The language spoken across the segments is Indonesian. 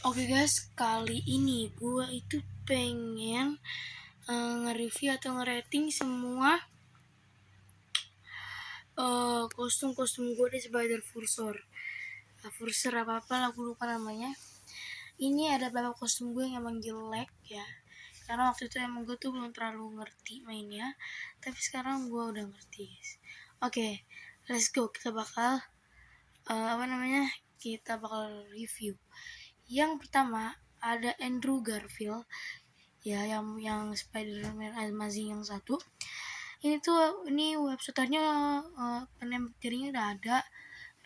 Oke guys, kali ini gue itu pengen nge-review atau nge-rating semua kostum-kostum gue di Spider-Verse. Verse apa lah, gue lupa namanya. Ini ada beberapa kostum gue yang emang jelek ya, karena waktu itu emang gue tuh belum terlalu ngerti mainnya, tapi sekarang gue udah ngerti guys. Oke, let's go. Kita bakal kita bakal review. Yang pertama ada Andrew Garfield ya, yang Spider-Man Amazing yang satu. Ini websitenya penembak jaringnya udah ada,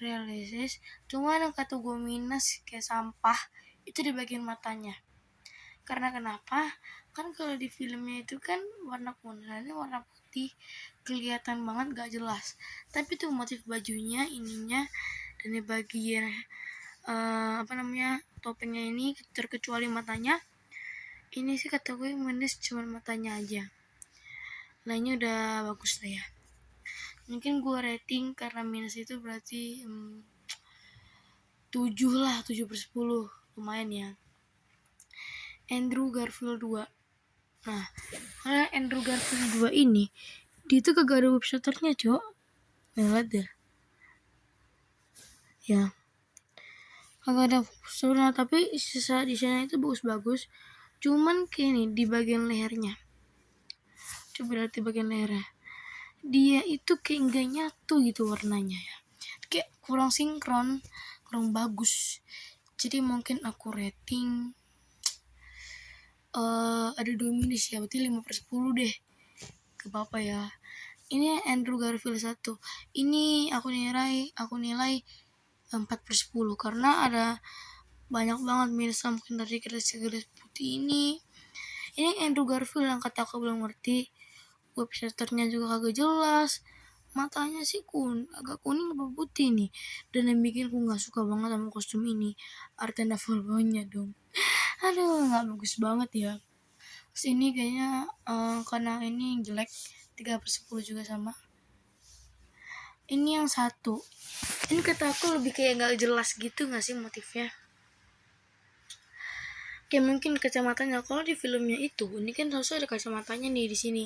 realistis. Cuman yang kata gue minus kayak sampah itu di bagian matanya. Karena kenapa? Kan kalau di filmnya itu kan warna kuning, warna putih, kelihatan banget gak jelas. Tapi tuh motif bajunya, ininya, dan di bagian topengnya ini terkecuali matanya. Ini sih kata gue minus cuma matanya aja, lainnya udah bagus lah ya. Mungkin gue rating karena minus itu berarti 7 lah, 7/10, lumayan ya. Andrew Garfield 2. Nah, kalau Andrew Garfield 2 ini dia tuh kagak ada webshooternya, cok. Nggak ada ya, kagak ada webshooternya, tapi sisa di sana itu bagus-bagus. Cuman kayak nih di bagian lehernya, coba lihat di bagian lehernya, dia itu kayak nggak nyatu gitu warnanya ya, kayak kurang sinkron, kurang bagus. Jadi mungkin aku rating ada 2 minus ya, berarti 5/10 deh, ke apa ya. Ini Andrew Garfield 1, ini aku nilai 4/10 karena ada banyak banget minus, mungkin dari garis-garis putih ini. Ini Andrew Garfield yang kata aku belum ngerti, websiternya juga kagak jelas, matanya sih agak kuning apa putih nih. Dan yang bikin aku nggak suka banget sama kostum ini, Artenda Volvonya dong. Aduh, nggak bagus banget ya. Terus ini kayaknya karena ini jelek, 3/10 juga sama. Ini yang satu, ini kata aku lebih kayak nggak jelas gitu nggak sih motifnya. Kayak mungkin kacamatanya, kalau di filmnya itu ini kan harusnya ada kacamatanya nih di sini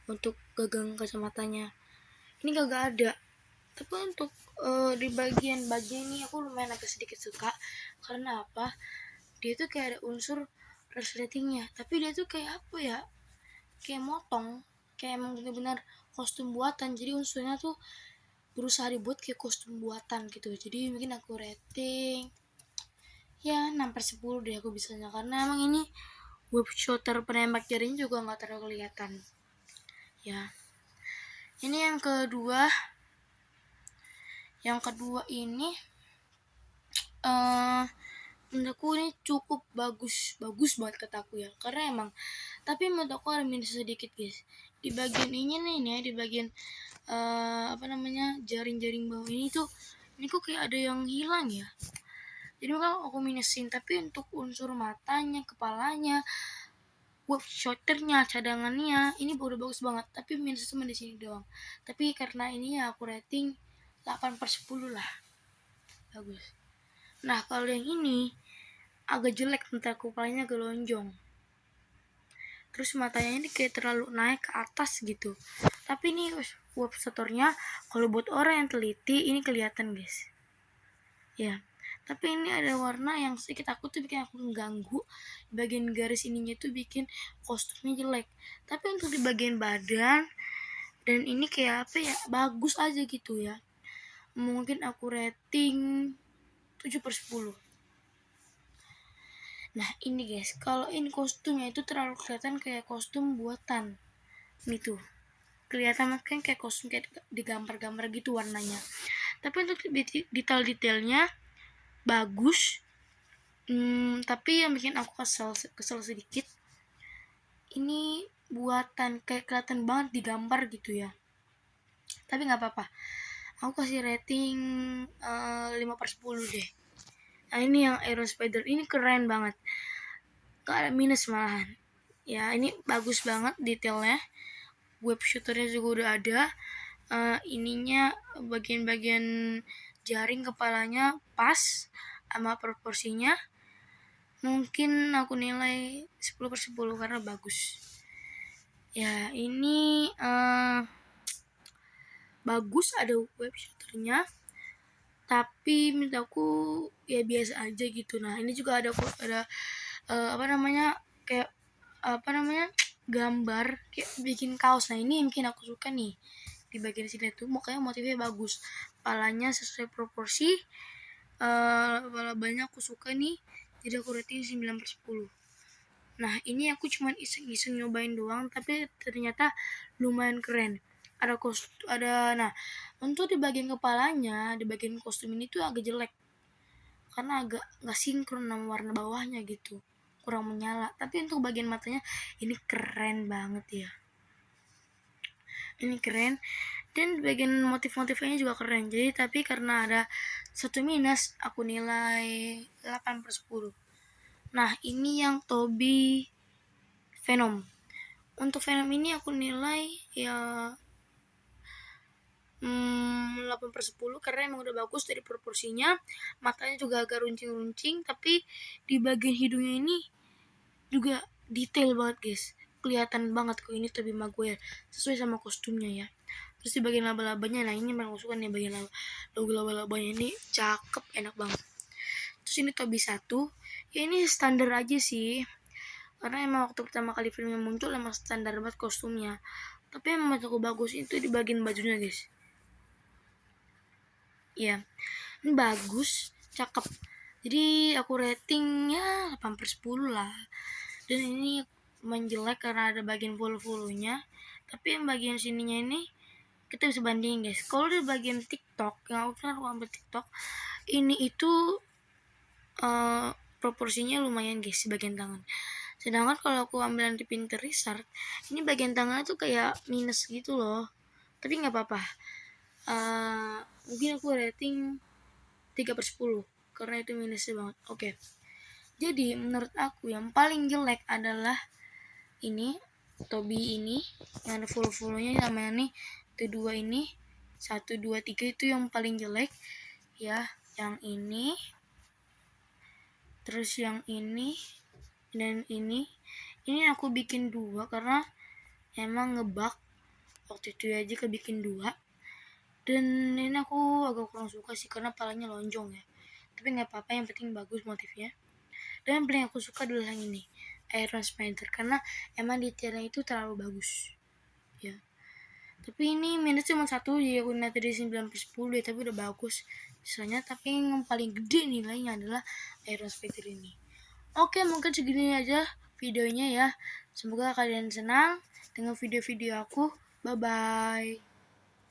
untuk gagang kacamatanya, ini kagak ada. Tapi untuk di bagian baju ini aku lumayan agak sedikit suka. Karena apa? Dia tuh kayak ada unsur resletingnya, tapi dia tuh kayak apa ya, kayak motong, kayak emang benar-benar kostum buatan. Jadi unsurnya tuh berusaha dibuat kayak kostum buatan gitu. Jadi mungkin aku rating ya 6/10 deh aku bisanya, karena emang ini web shooter penembak jaringnya juga nggak terlalu kelihatan ya. Ini yang kedua ini menurutku ini cukup bagus banget kataku ya, karena emang, tapi menurut aku ada minus sedikit guys. Di bagian ini nih di bagian jaring-jaring bawah ini tuh, ini kok kayak ada yang hilang ya. Jadi makanya aku minusin. Tapi untuk unsur matanya, kepalanya, web shooternya, cadangannya, ini udah bagus banget. Tapi minus cuma di sini doang. Tapi karena ini ya aku rating 8/10 lah, bagus. Nah kalau yang ini agak jelek, bentar kepalanya agak lonjong, terus matanya ini kayak terlalu naik ke atas gitu. Tapi ini web shooternya kalau buat orang yang teliti ini kelihatan guys ya. Tapi ini ada warna yang sedikit aku tuh bikin aku mengganggu, bagian garis ininya tuh bikin kostumnya jelek. Tapi untuk di bagian badan dan ini kayak apa ya, bagus aja gitu ya. Mungkin aku rating 7/10. Nah ini guys, kalau ini kostumnya itu terlalu kelihatan kayak kostum buatan gitu, kelihatan kan kayak kostum kayak digambar-gambar gitu warnanya. Tapi untuk detail-detailnya bagus. Tapi yang bikin aku kesel sedikit, ini buatan kayak kelihatan banget digambar gitu ya. Tapi nggak apa-apa, aku kasih rating 5/10 deh. Nah ini yang Iron Spider ini keren banget, gak ada minus malahan ya. Ini bagus banget detailnya, web shooternya juga udah ada. Ininya bagian-bagian jaring kepalanya pas sama proporsinya. mungkin aku nilai 10/10 karena bagus. Ya ini bagus, ada web shooternya, tapi menurut aku ya biasa aja gitu. Nah ini juga ada kayak gambar kayak bikin kaos. Nah ini mungkin aku suka nih, di bagian sini tuh makanya motifnya bagus, palanya sesuai proporsi, banyak aku suka nih, jadi aku rating 9/10. Nah ini aku cuman iseng-iseng nyobain doang, tapi ternyata lumayan keren. Nah untuk di bagian kepalanya, di bagian kostum ini tuh agak jelek karena agak nggak sinkron sama warna bawahnya gitu, kurang menyala. Tapi untuk bagian matanya ini keren banget ya, ini keren. Dan bagian motif-motifnya juga keren. Jadi tapi karena ada satu minus, aku nilai 8/10. Nah ini yang Toby Venom. Untuk Venom ini aku nilai ya 8/10 karena emang udah bagus dari proporsinya. Matanya juga agak runcing-runcing, tapi di bagian hidungnya ini juga detail banget guys, kelihatan banget kok ini Tobey Maguire, sesuai sama kostumnya ya. Terus di bagian laba-labanya, nah ini memang suka nih bagian logo laba-labanya ini cakep, enak banget. Terus ini Tobey 1, ya ini standar aja sih, karena emang waktu pertama kali filmnya muncul emang standar banget kostumnya. Tapi emang cukup bagus itu di bagian bajunya guys. Ya, ini bagus, cakep. Jadi aku ratingnya 8/10 lah. Dan ini menjelek karena ada bagian follow-follownya. Tapi yang bagian sininya ini kita bisa bandingin guys. Kalau di bagian TikTok, yang aku ambil TikTok, ini itu proporsinya lumayan guys di bagian tangan. Sedangkan kalau aku ambil di Pinterest, ini bagian tangannya tuh kayak minus gitu loh. Tapi nggak apa-apa. Mungkin aku rating 3/10 karena itu minusnya banget. Oke. Jadi menurut aku yang paling jelek adalah ini Toby ini yang ada follow-follownya sama nih kedua ini 1, 2, 3 itu yang paling jelek ya. Yang ini, terus yang ini, dan ini aku bikin 2 karena emang ngebug waktu itu aja kebikin 2. Dan ini aku agak kurang suka sih karena palanya lonjong ya, tapi nggak apa-apa, yang penting bagus motifnya. Dan yang paling aku suka adalah yang ini, Iron Spider, karena emang detailnya itu terlalu bagus ya. Tapi ini minus cuma 1, jadi aku nilai dari 9/10 ya, tapi udah bagus misalnya. Tapi yang paling gede nilainya adalah Iron Spider ini. Oke, mungkin segini aja videonya ya. Semoga kalian senang dengan video-video aku. Bye bye.